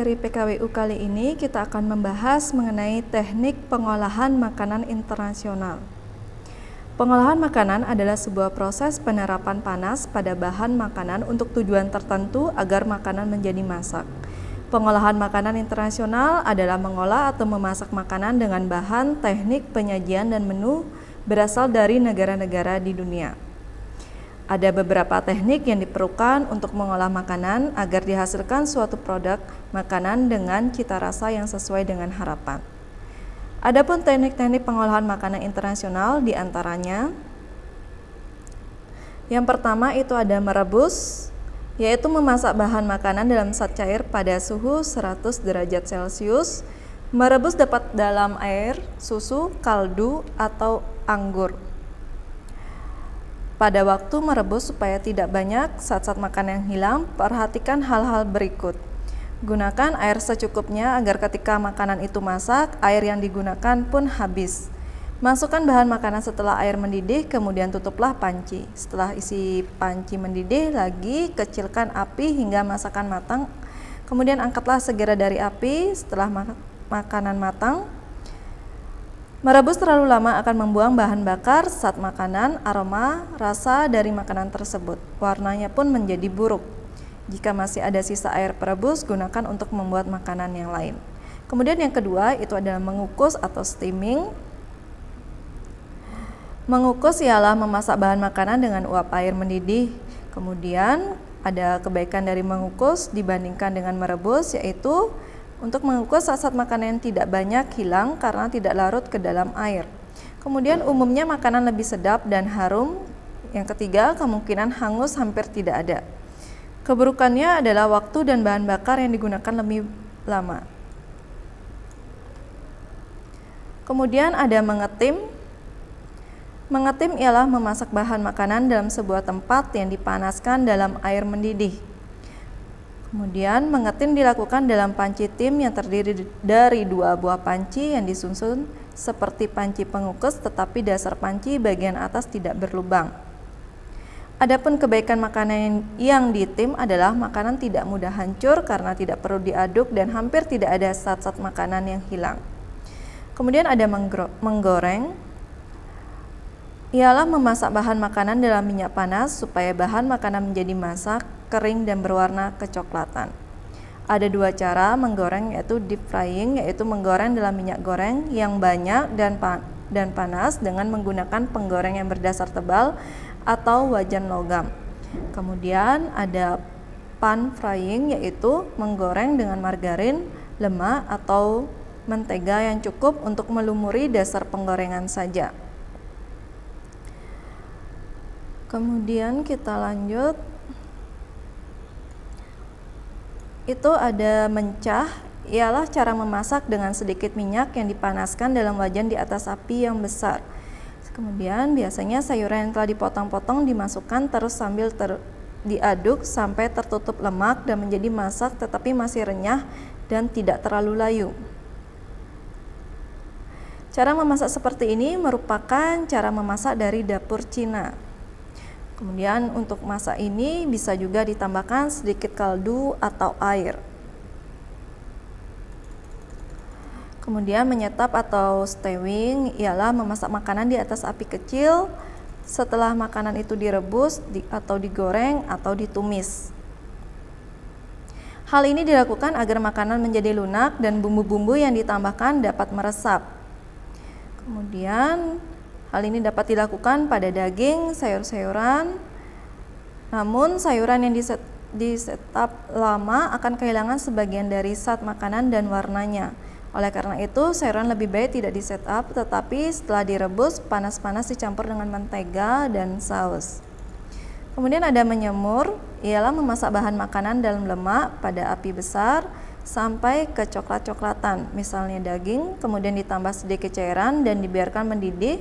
materi PKWU kali ini kita akan membahas mengenai teknik pengolahan makanan internasional. Pengolahan makanan adalah sebuah proses penerapan panas pada bahan makanan untuk tujuan tertentu agar makanan menjadi masak. Pengolahan makanan internasional adalah mengolah atau memasak makanan dengan bahan, teknik, penyajian, dan menu berasal dari negara-negara di dunia. Ada beberapa teknik yang diperlukan untuk mengolah makanan agar dihasilkan suatu produk makanan dengan cita rasa yang sesuai dengan harapan. Adapun teknik-teknik pengolahan makanan internasional diantaranya, yang pertama itu ada merebus, yaitu memasak bahan makanan dalam zat cair pada suhu 100 derajat Celcius. Merebus dapat dalam air, susu, kaldu, atau anggur. Pada waktu merebus supaya tidak banyak zat-zat makanan yang hilang, perhatikan hal-hal berikut. Gunakan air secukupnya agar ketika makanan itu masak, air yang digunakan pun habis. Masukkan bahan makanan setelah air mendidih, kemudian tutuplah panci. Setelah isi panci mendidih lagi, kecilkan api hingga masakan matang. Kemudian angkatlah segera dari api setelah makanan matang. Merebus terlalu lama akan membuang bahan bakar, zat makanan, aroma, rasa dari makanan tersebut. Warnanya pun menjadi buruk. Jika masih ada sisa air perebus, gunakan untuk membuat makanan yang lain. Kemudian yang kedua itu adalah mengukus atau steaming. Mengukus ialah memasak bahan makanan dengan uap air mendidih. Kemudian ada kebaikan dari mengukus dibandingkan dengan merebus, yaitu untuk mengukus zat-zat makanan yang tidak banyak hilang karena tidak larut ke dalam air. Kemudian umumnya makanan lebih sedap dan harum. Yang ketiga, kemungkinan hangus hampir tidak ada. Keburukannya adalah waktu dan bahan bakar yang digunakan lebih lama. Kemudian ada mengetim. Mengetim ialah memasak bahan makanan dalam sebuah tempat yang dipanaskan dalam air mendidih. Kemudian mengetim dilakukan dalam panci tim yang terdiri dari dua buah panci yang disusun seperti panci pengukus, tetapi dasar panci bagian atas tidak berlubang. Adapun kebaikan makanan yang ditim adalah makanan tidak mudah hancur karena tidak perlu diaduk dan hampir tidak ada zat-zat makanan yang hilang. Kemudian ada menggoreng, ialah memasak bahan makanan dalam minyak panas supaya bahan makanan menjadi masak, kering, dan berwarna kecoklatan. Ada dua cara menggoreng, yaitu deep frying, yaitu menggoreng dalam minyak goreng yang banyak dan panas dengan menggunakan penggoreng yang berdasar tebal atau wajan logam. Kemudian ada pan frying, yaitu menggoreng dengan margarin, lemak, atau mentega yang cukup untuk melumuri dasar penggorengan saja. Kemudian kita lanjut. Itu ada mencah, ialah cara memasak dengan sedikit minyak yang dipanaskan dalam wajan di atas api yang besar. Kemudian biasanya sayuran yang telah dipotong-potong dimasukkan terus sambil diaduk sampai tertutup lemak dan menjadi masak tetapi masih renyah dan tidak terlalu layu. Cara memasak seperti ini merupakan cara memasak dari dapur Cina. Kemudian untuk masak ini bisa juga ditambahkan sedikit kaldu atau air. Kemudian menyetap atau stewing ialah memasak makanan di atas api kecil setelah makanan itu direbus atau digoreng atau ditumis. Hal ini dilakukan agar makanan menjadi lunak dan bumbu-bumbu yang ditambahkan dapat meresap. Kemudian hal ini dapat dilakukan pada daging, sayur-sayuran. Namun sayuran yang disetap lama akan kehilangan sebagian dari zat makanan dan warnanya. Oleh karena itu, sayuran lebih baik tidak disetap, tetapi setelah direbus panas-panas dicampur dengan mentega dan saus. Kemudian ada menyemur, ialah memasak bahan makanan dalam lemak pada api besar sampai ke coklat-coklatan, misalnya daging, kemudian ditambah sedikit cairan dan dibiarkan mendidih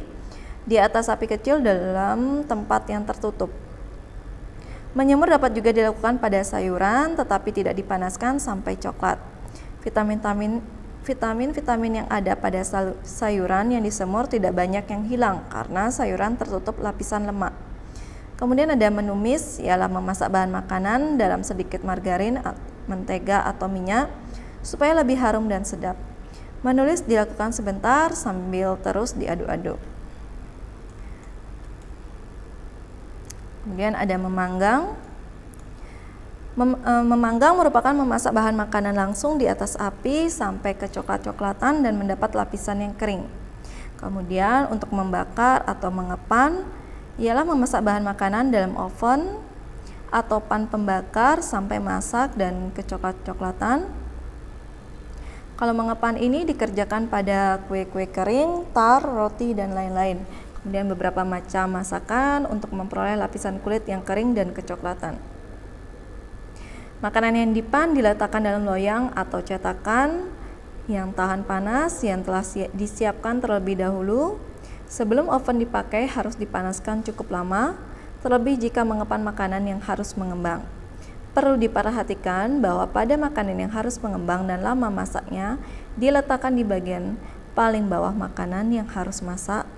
di atas api kecil dalam tempat yang tertutup. Menyemur dapat juga dilakukan pada sayuran tetapi tidak dipanaskan sampai coklat. Vitamin-vitamin yang ada pada sayuran yang disemur tidak banyak yang hilang karena sayuran tertutup lapisan lemak. Kemudian ada menumis, ialah memasak bahan makanan dalam sedikit margarin, mentega atau minyak supaya lebih harum dan sedap. Menulis dilakukan sebentar sambil terus diaduk-aduk. Kemudian ada memanggang. Memanggang merupakan memasak bahan makanan langsung di atas api sampai ke coklat-coklatan dan mendapat lapisan yang kering. Kemudian untuk membakar atau mengepan ialah memasak bahan makanan dalam oven atau pan pembakar sampai masak dan kecoklat-coklatan. Kalau mengepan ini dikerjakan pada kue-kue kering, tar, roti, dan lain-lain. Kemudian beberapa macam masakan untuk memperoleh lapisan kulit yang kering dan kecoklatan. Makanan yang dipan diletakkan dalam loyang atau cetakan yang tahan panas yang telah disiapkan terlebih dahulu. Sebelum oven dipakai harus dipanaskan cukup lama, terlebih jika mengepan makanan yang harus mengembang. Perlu diperhatikan bahwa pada makanan yang harus mengembang dan lama masaknya, diletakkan di bagian paling bawah makanan yang harus masak,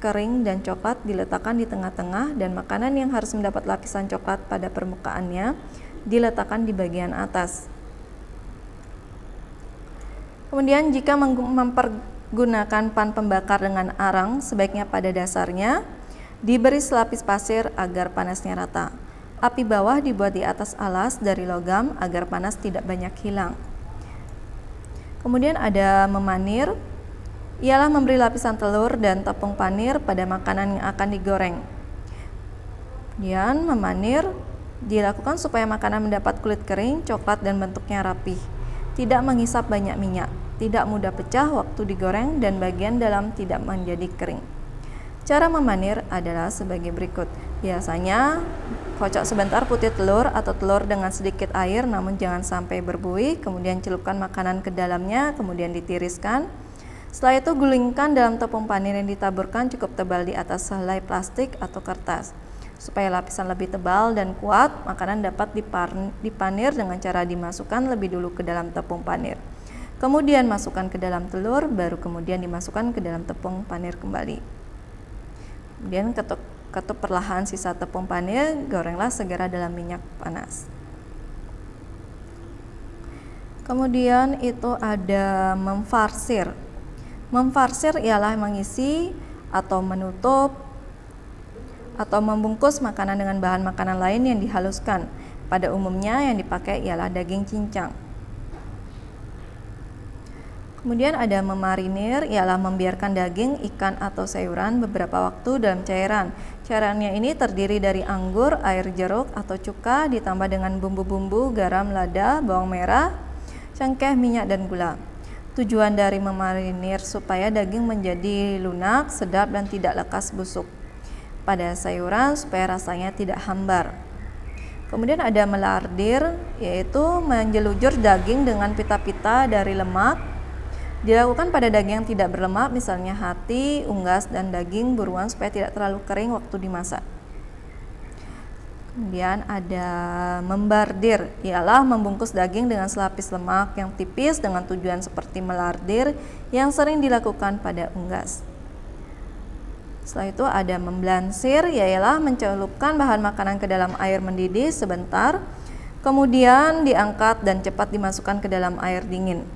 kering dan coklat diletakkan di tengah-tengah, dan makanan yang harus mendapat lapisan coklat pada permukaannya diletakkan di bagian atas. Kemudian jika mempergunakan pan pembakar dengan arang, sebaiknya pada dasarnya diberi selapis pasir agar panasnya rata. Api bawah dibuat di atas alas dari logam agar panas tidak banyak hilang. Kemudian ada memanir, ialah memberi lapisan telur dan tepung panir pada makanan yang akan digoreng. Kemudian memanir dilakukan supaya makanan mendapat kulit kering, coklat, dan bentuknya rapih, tidak menghisap banyak minyak, tidak mudah pecah waktu digoreng, dan bagian dalam tidak menjadi kering. Cara memanir adalah sebagai berikut. Biasanya kocok sebentar putih telur atau telur dengan sedikit air namun jangan sampai berbuih, kemudian celupkan makanan ke dalamnya, kemudian ditiriskan. Setelah itu gulingkan dalam tepung panir yang ditaburkan cukup tebal di atas selai plastik atau kertas. Supaya lapisan lebih tebal dan kuat, makanan dapat dipanir dengan cara dimasukkan lebih dulu ke dalam tepung panir. Kemudian masukkan ke dalam telur, baru kemudian dimasukkan ke dalam tepung panir kembali. Kemudian ketuk perlahan sisa tepung panir, gorenglah segera dalam minyak panas. Kemudian itu ada memfarsir. Memfarsir ialah mengisi atau menutup atau membungkus makanan dengan bahan makanan lain yang dihaluskan. Pada umumnya yang dipakai ialah daging cincang. Kemudian ada memarinir, ialah membiarkan daging, ikan, atau sayuran beberapa waktu dalam cairan. Cairannya ini terdiri dari anggur, air jeruk, atau cuka, ditambah dengan bumbu-bumbu, garam, lada, bawang merah, cengkeh, minyak, dan gula. Tujuan dari memarinir supaya daging menjadi lunak, sedap, dan tidak lekas busuk. Pada sayuran supaya rasanya tidak hambar. Kemudian ada melardir, yaitu menjelujur daging dengan pita-pita dari lemak. Dilakukan pada daging yang tidak berlemak, misalnya hati, unggas, dan daging buruan supaya tidak terlalu kering waktu dimasak. Kemudian ada membardir, ialah membungkus daging dengan selapis lemak yang tipis dengan tujuan seperti melardir yang sering dilakukan pada unggas. Setelah itu ada memblansir, ialah mencelupkan bahan makanan ke dalam air mendidih sebentar, kemudian diangkat dan cepat dimasukkan ke dalam air dingin.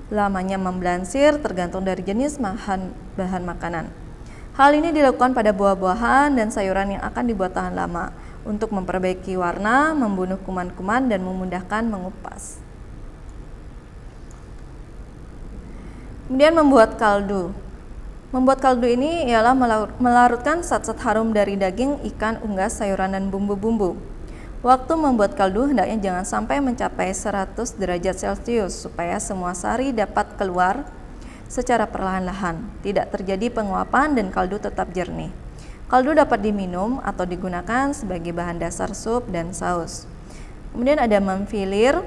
Lamanya memblansir tergantung dari jenis bahan makanan. Hal ini dilakukan pada buah-buahan dan sayuran yang akan dibuat tahan lama untuk memperbaiki warna, membunuh kuman-kuman, dan memudahkan mengupas. Kemudian membuat kaldu. Membuat kaldu ini ialah melarutkan zat-zat harum dari daging, ikan, unggas, sayuran, dan bumbu-bumbu. Waktu membuat kaldu hendaknya jangan sampai mencapai 100 derajat Celcius supaya semua sari dapat keluar secara perlahan-lahan, tidak terjadi penguapan dan kaldu tetap jernih. Kaldu dapat diminum atau digunakan sebagai bahan dasar sup dan saus. Kemudian ada memfilir,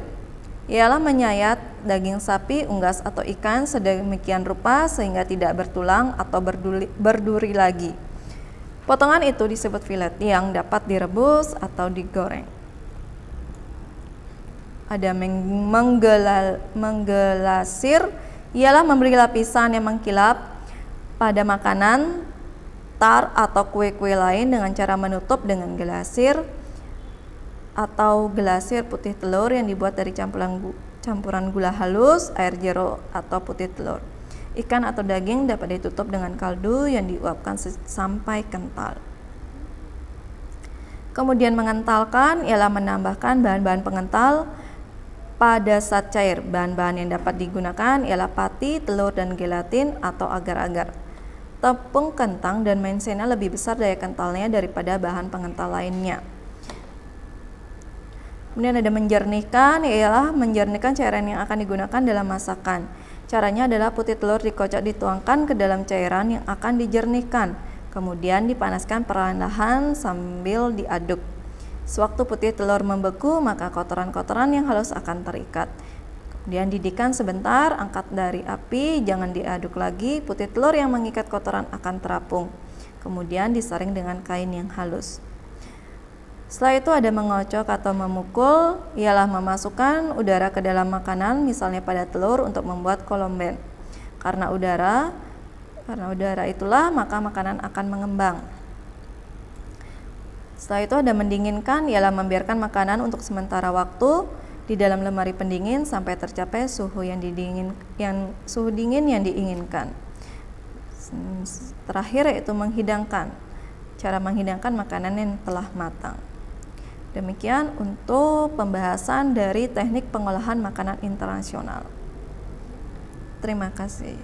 ialah menyayat daging sapi, unggas, atau ikan sedemikian rupa sehingga tidak bertulang atau berduri lagi. Potongan itu disebut filet yang dapat direbus atau digoreng. Ada menggelasir, ialah memberi lapisan yang mengkilap pada makanan, tar, atau kue-kue lain dengan cara menutup dengan gelasir atau gelasir putih telur yang dibuat dari campuran campuran gula halus, air jeruk, atau putih telur. Ikan atau daging dapat ditutup dengan kaldu yang diuapkan sampai kental. Kemudian mengentalkan ialah menambahkan bahan-bahan pengental pada saat cair. Bahan-bahan yang dapat digunakan ialah pati, telur, dan gelatin atau agar-agar. Tepung kentang dan maizena lebih besar daya kentalnya daripada bahan pengental lainnya. Kemudian ada menjernihkan, ialah menjernihkan cairan yang akan digunakan dalam masakan. Caranya adalah putih telur dikocok dituangkan ke dalam cairan yang akan dijernihkan. Kemudian dipanaskan perlahan-lahan sambil diaduk. Sewaktu putih telur membeku, maka kotoran-kotoran yang halus akan terikat. Kemudian didihkan sebentar, angkat dari api, jangan diaduk lagi. Putih telur yang mengikat kotoran akan terapung. Kemudian disaring dengan kain yang halus. Setelah itu ada mengocok atau memukul, ialah memasukkan udara ke dalam makanan, misalnya pada telur untuk membuat kolomben. Karena udara itulah maka makanan akan mengembang. Setelah itu ada mendinginkan, ialah membiarkan makanan untuk sementara waktu di dalam lemari pendingin sampai tercapai suhu dingin yang diinginkan. Terakhir yaitu menghidangkan. Cara menghidangkan makanan yang telah matang. Demikian untuk pembahasan dari teknik pengolahan makanan internasional. Terima kasih.